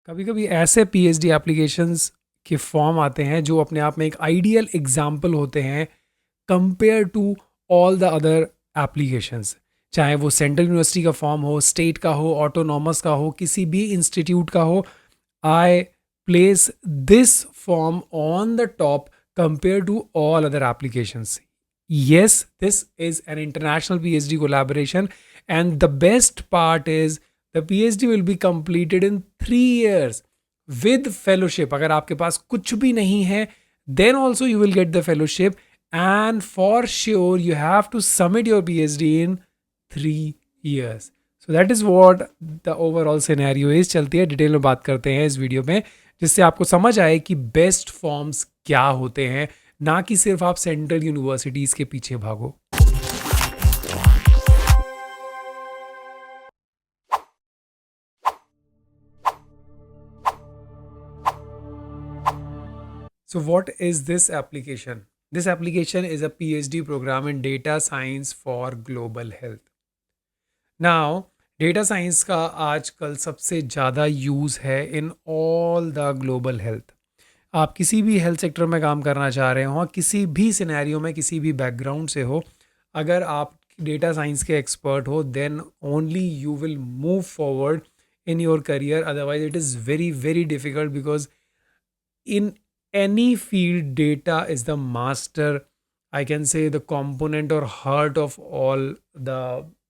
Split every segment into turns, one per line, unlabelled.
कभी कभी ऐसे पीएचडी एप्लीकेशंस के फॉर्म आते हैं जो अपने आप में एक आइडियल एग्जाम्पल होते हैं compare to all the other applications. चाहे वो सेंट्रल यूनिवर्सिटी का फॉर्म हो, स्टेट का हो, ऑटोनॉमस का हो, किसी भी इंस्टीट्यूट का हो। I place this form on the top compare to all other applications. Yes, this is an international PhD collaboration, and the best part is the PhD will be completed in 3 years with fellowship. अगर आपके पास कुछ भी नहीं है, then also you will get the fellowship, and for sure you have to submit your PhD in 3 years. So that is what the overall scenario is. चलती है detail में बात करते हैं इस वीडियो में, जिससे आपको समझ आए कि बेस्ट फॉर्म्स क्या होते हैं, ना कि सिर्फ आप सेंट्रल यूनिवर्सिटीज के पीछे भागो. So what is this application? This application is a PhD program in data science for global health. Now, data science का आजकल सबसे ज़्यादा यूज़ है in all the global health. आप किसी भी हेल्थ सेक्टर में काम करना चाह रहे हो, किसी भी सिनेरियो में, किसी भी बैकग्राउंड से हो, अगर आप डेटा साइंस के एक्सपर्ट हो, then only you will move forward in your career. Otherwise it is very very difficult, because in any field data is the master, I can say the component or heart of all the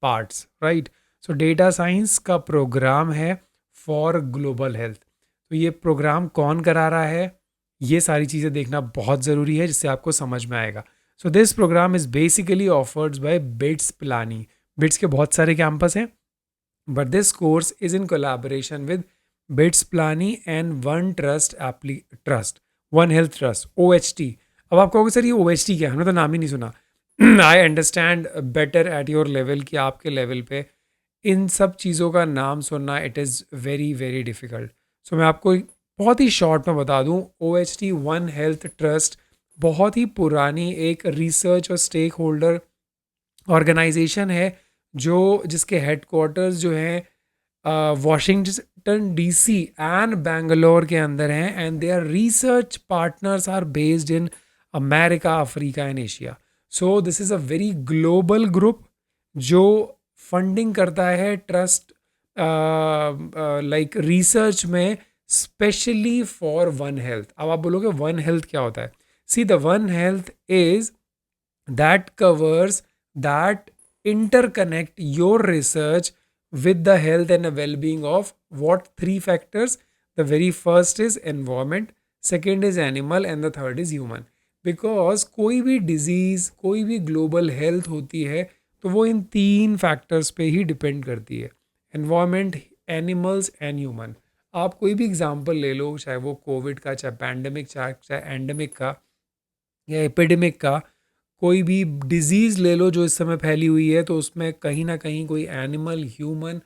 parts, right? So data science का programme है for global health. तो ये programme कौन करा रहा है, ये सारी चीज़ें देखना बहुत ज़रूरी है, जिससे आपको समझ में आएगा. So this programme is basically offered by bits Pilani. BITS के बहुत सारे कैंपस हैं, but this course is in collaboration with BITS Plani and One Trust, One Health Trust, OHT. अब आप कहोगे सर ये OHT क्या है, हमने तो नाम ही नहीं सुना. I understand better at your level कि आपके लेवल पे इन सब चीज़ों का नाम सुनना it is very very difficult. So मैं आपको बहुत ही शॉर्ट में बता दूं, OHT वन हेल्थ ट्रस्ट बहुत ही पुरानी एक रिसर्च और स्टेक होल्डर ऑर्गेनाइजेशन है, जो जिसके हेडक्वार्टर्स जो हैं वाशिंगटन डीसी एंड बैंगलोर के अंदर हैं, and there research partners are based in America, Africa and Asia. So this is a very global group जो फंडिंग करता है ट्रस्ट लाइक रिसर्च में, स्पेशली फॉर वन हेल्थ. अब आप बोलोगे वन हेल्थ क्या होता है? See, the one health is that covers that interconnect your research with the health and the well-being of what 3 factors. The very first is environment, second is animal and the third is human. Because कोई भी disease, कोई भी global health होती है तो वो इन 3 factors पे ही depend करती है, एनवायरमेंट, एनिमल्स एंड ह्यूमन. आप कोई भी एग्जांपल ले लो, चाहे वो कोविड का, चाहे पैंडमिक, चाहे एंडेमिक का या एपिडेमिक का, कोई भी डिजीज़ ले लो जो इस समय फैली हुई है, तो उसमें कहीं ना कहीं कोई एनिमल, ह्यूमन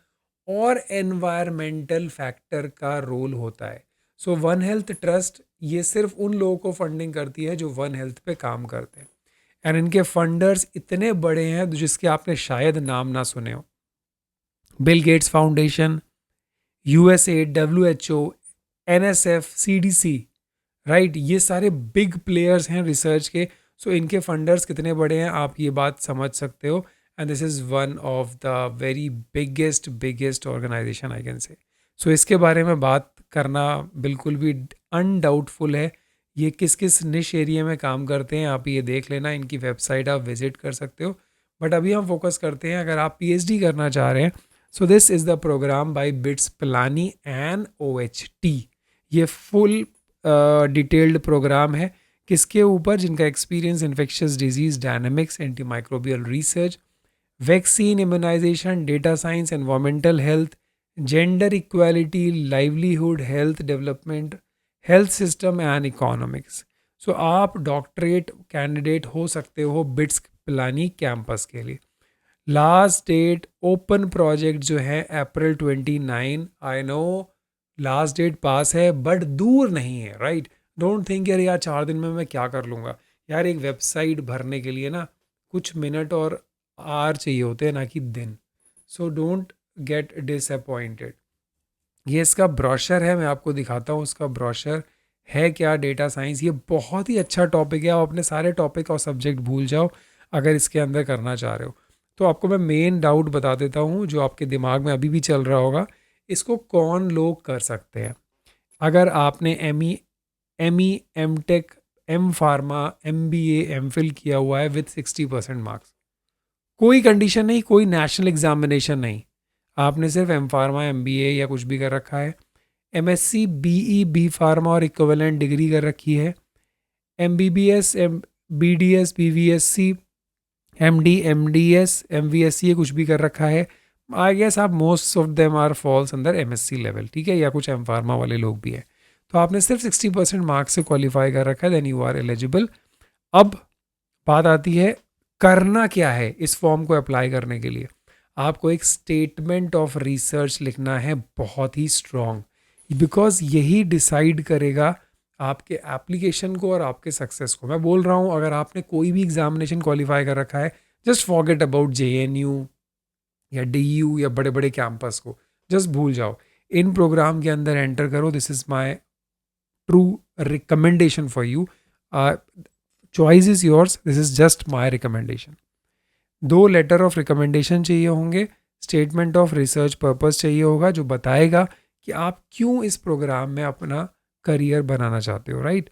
और एनवायरमेंटल फैक्टर का रोल होता है. सो वन हेल्थ ट्रस्ट ये सिर्फ उन लोगों को फंडिंग करती है जो वन हेल्थ पे काम करते हैं, एंड इनके फंडर्स इतने बड़े हैं जिसके आपने शायद नाम ना सुने हो. Bill Gates foundation, USA, WHO, NSF, CDC, right, ये सारे बिग प्लेयर्स हैं रिसर्च के. सो इनके फंडर्स कितने बड़े हैं आप ये बात समझ सकते हो, and this is one of the very biggest organization I can say. So इसके बारे में बात करना बिल्कुल भी अनडाउटफुल है. ये किस किस निश एरिया में काम करते हैं आप ये देख लेना, इनकी वेबसाइट आप विजिट कर सकते हो. बट अभी हम फोकस करते हैं अगर आप PhD करना चाह रहे हैं. So this is the program by bits Pilani and OHT. ये फुल डिटेल्ड प्रोग्राम है. किसके ऊपर? जिनका experience infectious disease dynamics, antimicrobial research, vaccine, immunization, data science, environmental health, gender equality, livelihood, health development, health system and economics. So आप doctorate candidate हो सकते हो bits Pilani campus के लिए. लास्ट डेट ओपन प्रोजेक्ट जो है अप्रैल 29. आई नो लास्ट डेट पास है but दूर नहीं है, राइट? डोंट थिंक यार 4 दिन में मैं क्या कर लूँगा. यार एक वेबसाइट भरने के लिए ना कुछ मिनट और आवर चाहिए होते हैं, ना कि दिन. So don't get disappointed. ये इसका ब्रोशर है, मैं आपको दिखाता हूँ उसका ब्रोशर है क्या। डेटा साइंस ये बहुत ही अच्छा टॉपिक है, आप अपने सारे टॉपिक और सब्जेक्ट भूल जाओ अगर इसके अंदर करना चाह रहे हो। तो आपको मैं मेन डाउट बता देता हूँ जो आपके दिमाग में अभी भी चल रहा होगा, इसको कौन लोग कर सकते हैं। अगर आपने M E M Tech M Pharma MBA MPhil किया हुआ है विथ 60% मार्क्स, कोई कंडीशन नहीं, कोई नेशनल एग्जामिनेशन नहीं, आपने सिर्फ एम फार्मा MBA या कुछ भी कर रखा है, MSc BE B फार्मा और इक्विवेलेंट डिग्री कर रखी है, MBBS BDS BVSC MD MDS MVSC ये कुछ भी कर रखा है। आई गेस आप most of them are falls अंदर MSc लेवल, ठीक है, या कुछ एम फार्मा वाले लोग भी हैं। तो आपने सिर्फ 60% मार्क्स से क्वालिफाई कर रखा है, देन यू आर एलिजिबल। अब बात आती है करना क्या है इस फॉर्म को अप्लाई करने के लिए। आपको एक स्टेटमेंट ऑफ रिसर्च लिखना है बहुत ही स्ट्रॉन्ग, बिकॉज यही डिसाइड करेगा आपके एप्लीकेशन को और आपके सक्सेस को। मैं बोल रहा हूँ अगर आपने कोई भी एग्जामिनेशन क्वालिफाई कर रखा है, जस्ट फॉरगेट अबाउट JNU या DU या बड़े बड़े कैंपस को, जस्ट भूल जाओ। इन प्रोग्राम के अंदर एंटर करो, this is my true recommendation for you. Choice is yours, this is just my recommendation. 2 letter of recommendation चाहिए होंगे, स्टेटमेंट ऑफ रिसर्च पर्पस चाहिए होगा जो बताएगा कि आप क्यों इस प्रोग्राम में अपना करियर बनाना चाहते हो, right.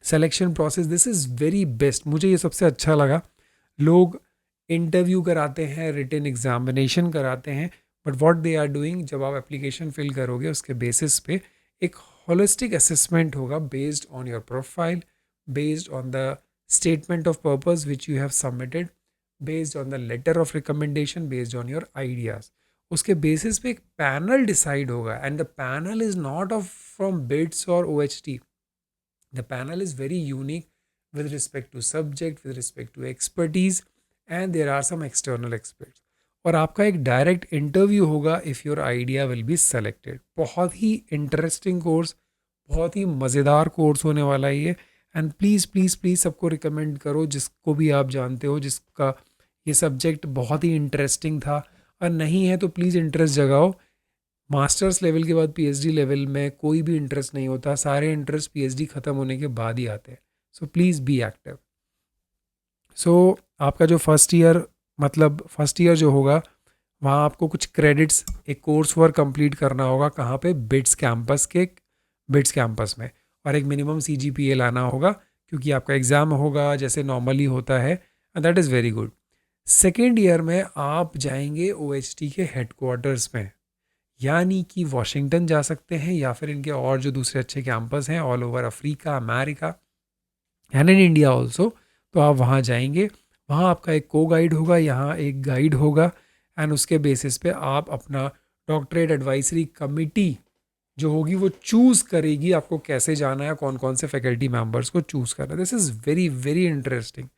Selection process, this is very best, मुझे ये सबसे अच्छा लगा। लोग इंटरव्यू कराते हैं, रिटन एग्जामिनेशन कराते हैं, but what they are doing, जब आप एप्लीकेशन फिल करोगे उसके बेसिस पे एक होलिस्टिक असेसमेंट होगा based on your profile, based on the statement of purpose which you have submitted, based on the letter of recommendation, based on your ideas. उसके basis पे एक पैनल डिसाइड होगा, and the panel is not of from BITS और OHT. The panel is very unique with respect to subject, with respect to expertise, and there are some external experts. और आपका एक direct interview होगा if your idea will be selected. बहुत ही interesting course, बहुत ही मज़ेदार course होने वाला है ये। एंड प्लीज़ प्लीज़ प्लीज़ सबको रिकमेंड करो जिसको भी आप जानते हो जिसका ये सब्जेक्ट बहुत ही इंटरेस्टिंग था, और नहीं है तो प्लीज़ इंटरेस्ट जगाओ। मास्टर्स लेवल के बाद PhD लेवल में कोई भी इंटरेस्ट नहीं होता, सारे इंटरेस्ट PhD ख़त्म होने के बाद ही आते हैं। So please be active. So आपका जो फर्स्ट ईयर जो होगा वहाँ आपको कुछ क्रेडिट्स, एक कोर्स वर्क कंप्लीट करना होगा, कहाँ पे, बिट्स कैंपस में, और एक मिनिमम CGPA लाना होगा क्योंकि आपका एग्ज़ाम होगा जैसे नॉर्मली होता है, and that is very good. Second year में आप जाएंगे OHT के हेडक्वार्टर्स में, यानी कि वॉशिंगटन जा सकते हैं या फिर इनके और जो दूसरे अच्छे कैंपस हैं all over Africa, America and in India also. तो आप वहाँ जाएंगे, वहाँ आपका एक को गाइड होगा, यहाँ एक गाइड होगा, एंड उसके बेसिस पे आप अपना डॉक्टरेट एडवाइजरी कमिटी जो होगी वो चूज़ करेगी आपको कैसे जाना है, कौन कौन से फैकल्टी मेंबर्स को चूज़ करना है। This is very very interesting.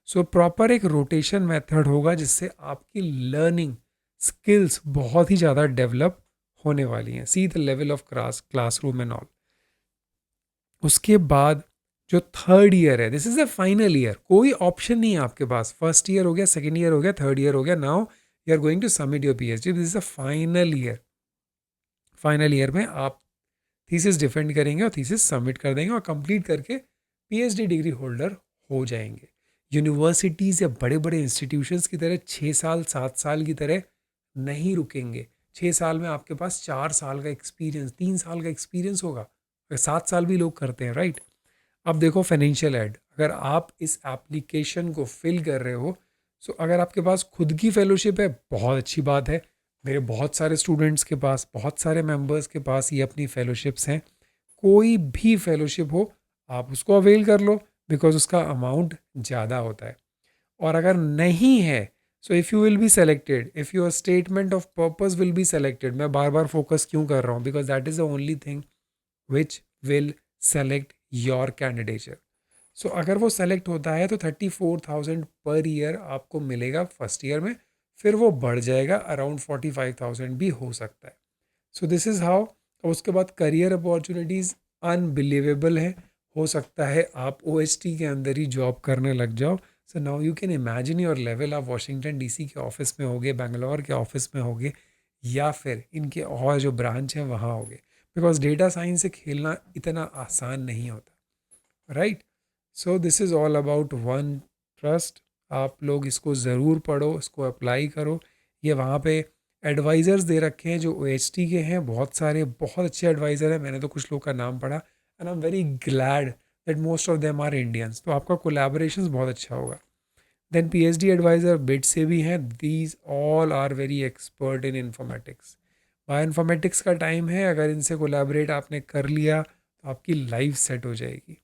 So proper एक रोटेशन मेथड होगा जिससे आपकी लर्निंग स्किल्स बहुत ही ज़्यादा डेवलप होने वाली हैं, see the level of classroom and all. उसके बाद जो थर्ड ईयर है, this is the final year, कोई ऑप्शन नहीं है आपके पास। फर्स्ट ईयर हो गया, सेकेंड ईयर हो गया, थर्ड ईयर हो गया, now you are going to submit your PhD, this is the final year. Final year में आप थीसिस डिफेंड करेंगे और थीसिस सबमिट कर देंगे और कंप्लीट करके PhD डिग्री होल्डर हो जाएंगे। यूनिवर्सिटीज़ या बड़े बड़े इंस्टीट्यूशंस की तरह 6 साल 7 साल की तरह नहीं रुकेंगे। 6 साल में आपके पास 4 साल का एक्सपीरियंस, 3 साल का एक्सपीरियंस होगा, 7 साल भी लोग करते हैं, राइट। अब देखो फाइनेंशियल एड, अगर आप इस एप्लीकेशन को फिल कर रहे हो, सो अगर आपके पास खुद की फेलोशिप है बहुत अच्छी बात है। मेरे बहुत सारे स्टूडेंट्स के पास, बहुत सारे मेंबर्स के पास ये अपनी फेलोशिप्स हैं। कोई भी फेलोशिप हो आप उसको अवेल कर लो, बिकॉज उसका अमाउंट ज़्यादा होता है। और अगर नहीं है, so if you will be selected, if your statement of purpose will be selected, मैं बार बार फोकस क्यों कर रहा हूँ, because that is the only thing which will select your candidature. So अगर वो सेलेक्ट होता है तो 34,000 पर ईयर आपको मिलेगा फर्स्ट ईयर में, फिर वो बढ़ जाएगा अराउंड 45,000 भी हो सकता है। सो दिस इज़ हाउ। उसके बाद करियर अपॉर्चुनिटीज़ अनबिलीवेबल है, हो सकता है आप OHT के अंदर ही जॉब करने लग जाओ। So now you can imagine your level, आप वाशिंगटन DC के ऑफिस में होगे, बेंगलोर के ऑफिस में होगे, या फिर इनके और जो ब्रांच हैं वहाँ होगे, बिकॉज डेटा साइंस से खेलना इतना आसान नहीं होता, right? So this is all about one trust. आप लोग इसको ज़रूर पढ़ो, इसको अप्लाई करो। ये वहाँ पे एडवाइज़र्स दे रखे हैं जो OHT के हैं, बहुत सारे बहुत अच्छे एडवाइज़र हैं। मैंने तो कुछ लोग का नाम पढ़ा and I am very glad that most of them are Indians, तो आपका कोलैबोरेशन बहुत अच्छा होगा। देन PhD एडवाइज़र बिट से भी हैं, these all are very expert in informatics. Bioinformatics का टाइम है, अगर इनसे कोलैबोरेट आपने कर लिया तो आपकी लाइफ सेट हो जाएगी।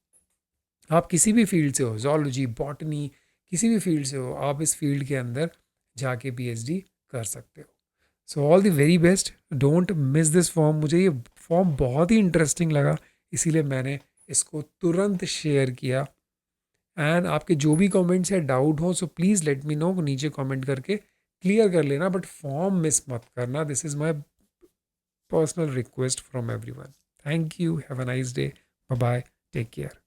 आप किसी भी फील्ड से हो, जोलॉजी, बॉटनी, किसी भी फील्ड से हो, आप इस फील्ड के अंदर जाके PhD कर सकते हो। So all the very best, don't miss this form. मुझे ये फॉर्म बहुत ही इंटरेस्टिंग लगा, इसीलिए मैंने इसको तुरंत शेयर किया। एंड आपके जो भी कमेंट्स या डाउट हो so please let me know, नीचे कमेंट करके क्लियर कर लेना, बट फॉर्म मिस मत करना। This is my personal request from everyone. Thank you, have a nice day, bye bye, take care.